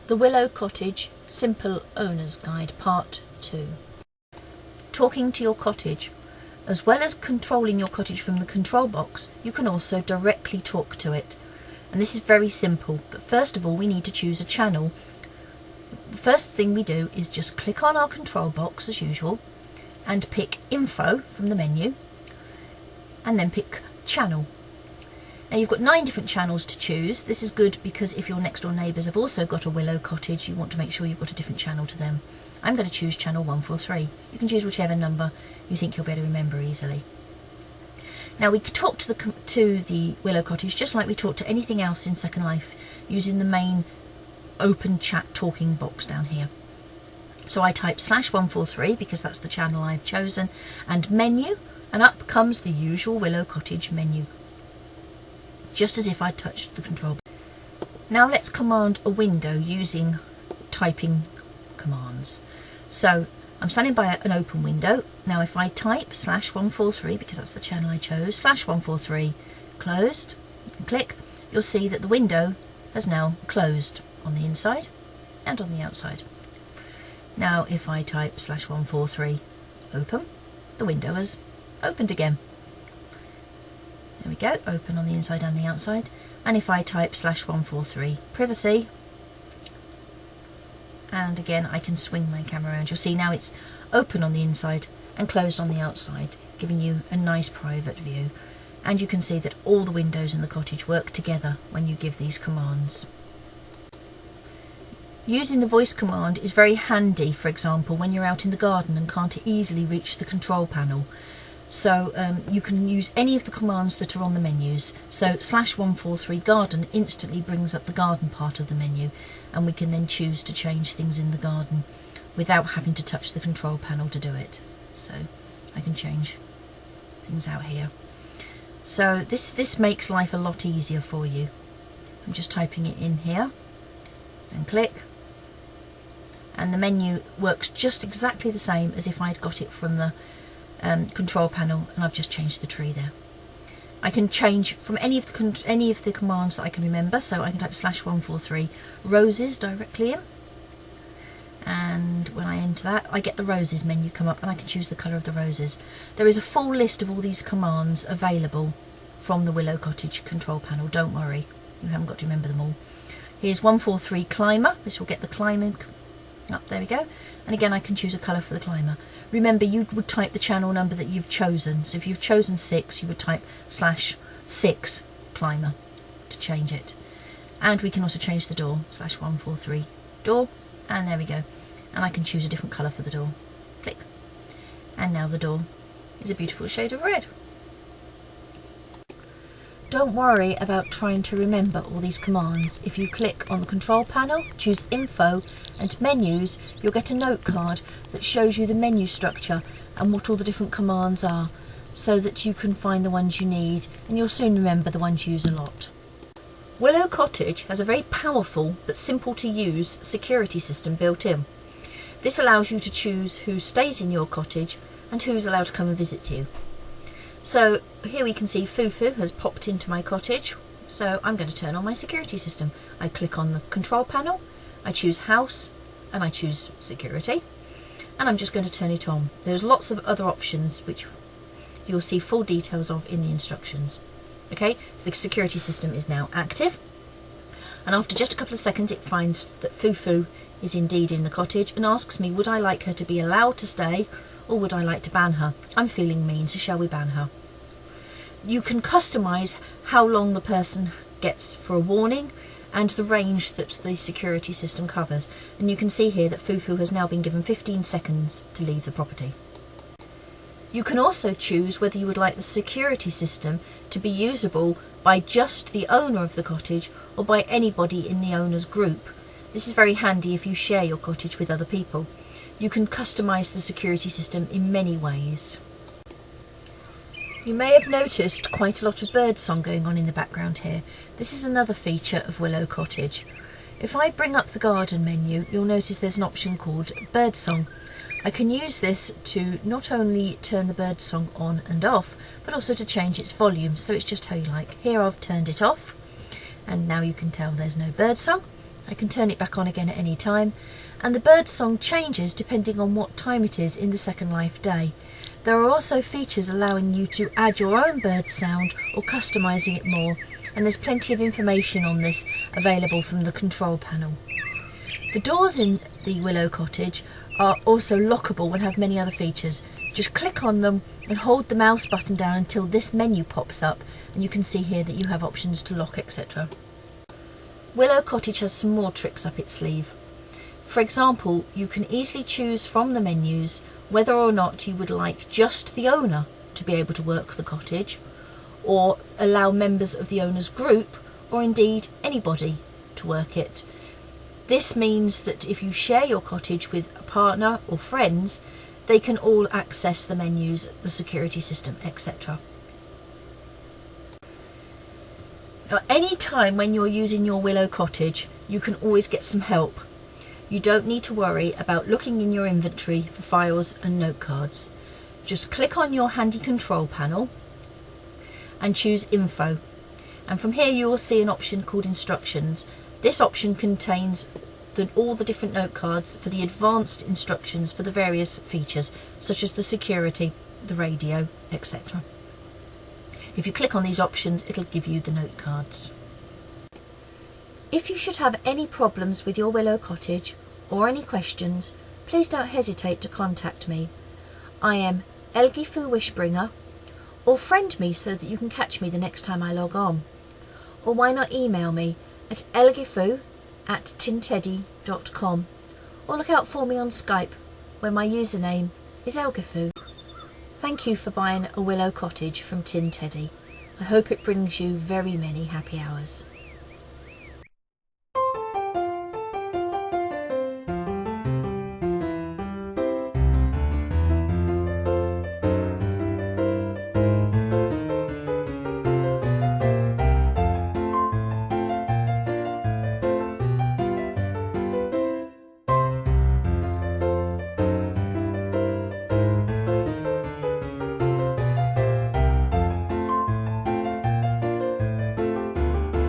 The Willow Cottage Simple Owner's Guide Part 2. Talking to your cottage. As well as controlling your cottage from the control box, you can also directly talk to it. And this is very simple, but first of all we need to choose a channel. The first thing we do is just click on our control box as usual and pick Info from the menu and then pick Channel. Now you've got 9 different channels to choose. This is good because if your next door neighbours have also got a Willow cottage, you want to make sure you've got a different channel to them. I'm going to choose channel 143. You can choose whichever number you think you'll be able to remember easily. Now we talk to the Willow cottage just like we talk to anything else in Second Life, using the main open chat talking box down here. So I type /143 because that's the channel I've chosen, and menu, and up comes the usual Willow cottage menu, just as if I touched the control. Now let's command a window using typing commands. So I'm standing by an open window. Now if I type /143, because that's the channel I chose, /143 closed, and click, you'll see that the window has now closed on the inside and on the outside. Now if I type /143 open, the window has opened again. There we go, open on the inside and the outside. And if I type /143 privacy, and again I can swing my camera around, you'll see now it's open on the inside and closed on the outside, giving you a nice private view. And you can see that all the windows in the cottage work together when you give these commands. Using the voice command is very handy, for example, when you're out in the garden and can't easily reach the control panel. So you can use any of the commands that are on the menus. So /143 garden instantly brings up the garden part of the menu, and we can then choose to change things in the garden without having to touch the control panel to do it. So I can change things out here. So this makes life a lot easier for you. I'm just typing it in here and click, and the menu works just exactly the same as if I'd got it from the control panel, and I've just changed the tree there. I can change from any of the commands that I can remember, so I can type /143 roses directly in, and when I enter that I get the roses menu come up and I can choose the colour of the roses. There is a full list of all these commands available from the Willow Cottage control panel, don't worry, you haven't got to remember them all. Here's 143 climber, this will get the climbing up, there we go, and again I can choose a colour for the climber. Remember, you would type the channel number that you've chosen, so if you've chosen 6 you would type /6 climber to change it. And we can also change the door, /143 door, and there we go, and I can choose a different colour for the door. Click, and now the door is a beautiful shade of red. Don't worry about trying to remember all these commands. If you click on the control panel, choose Info and Menus, you'll get a note card that shows you the menu structure and what all the different commands are, so that you can find the ones you need, and you'll soon remember the ones you use a lot. Willow Cottage has a very powerful but simple to use security system built in. This allows you to choose who stays in your cottage and who's allowed to come and visit you. So here we can see Fufu has popped into my cottage, so I'm going to turn on my security system. I click on the control panel, I choose house, and I choose security, and I'm just going to turn it on. There's lots of other options which you'll see full details of in the instructions. Okay, so the security system is now active, and after just a couple of seconds it finds that Fufu is indeed in the cottage and asks me would I like her to be allowed to stay or would I like to ban her. I'm feeling mean, so shall we ban her? You can customise how long the person gets for a warning and the range that the security system covers, and you can see here that Fufu has now been given 15 seconds to leave the property. You can also choose whether you would like the security system to be usable by just the owner of the cottage or by anybody in the owner's group. This is very handy if you share your cottage with other people. You can customise the security system in many ways. You may have noticed quite a lot of birdsong going on in the background here. This is another feature of Willow Cottage. If I bring up the garden menu, you'll notice there's an option called birdsong. I can use this to not only turn the birdsong on and off, but also to change its volume, so it's just how you like. Here I've turned it off, and now you can tell there's no birdsong. I can turn it back on again at any time, and the bird song changes depending on what time it is in the Second Life day. There are also features allowing you to add your own bird sound or customising it more, and there's plenty of information on this available from the control panel. The doors in the Willow cottage are also lockable and have many other features. Just click on them and hold the mouse button down until this menu pops up, and you can see here that you have options to lock, etc. Willow Cottage has some more tricks up its sleeve. For example, you can easily choose from the menus whether or not you would like just the owner to be able to work the cottage, or allow members of the owner's group, or indeed anybody, to work it. This means that if you share your cottage with a partner or friends, they can all access the menus, the security system, etc. Now, any time when you're using your Willow cottage, you can always get some help. You don't need to worry about looking in your inventory for files and note cards. Just click on your handy control panel and choose Info. And from here you will see an option called Instructions. This option contains all the different note cards for the advanced instructions for the various features, such as the security, the radio, etc. If you click on these options, it'll give you the note cards. If you should have any problems with your Willow cottage or any questions, please don't hesitate to contact me. I am Elgifu Wishbringer, or friend me so that you can catch me the next time I log on. Or why not email me at elgifu@tinteddy.com, or look out for me on Skype, where my username is Elgifu. Thank you for buying a Willow cottage from Tin Teddy. I hope it brings you very many happy hours.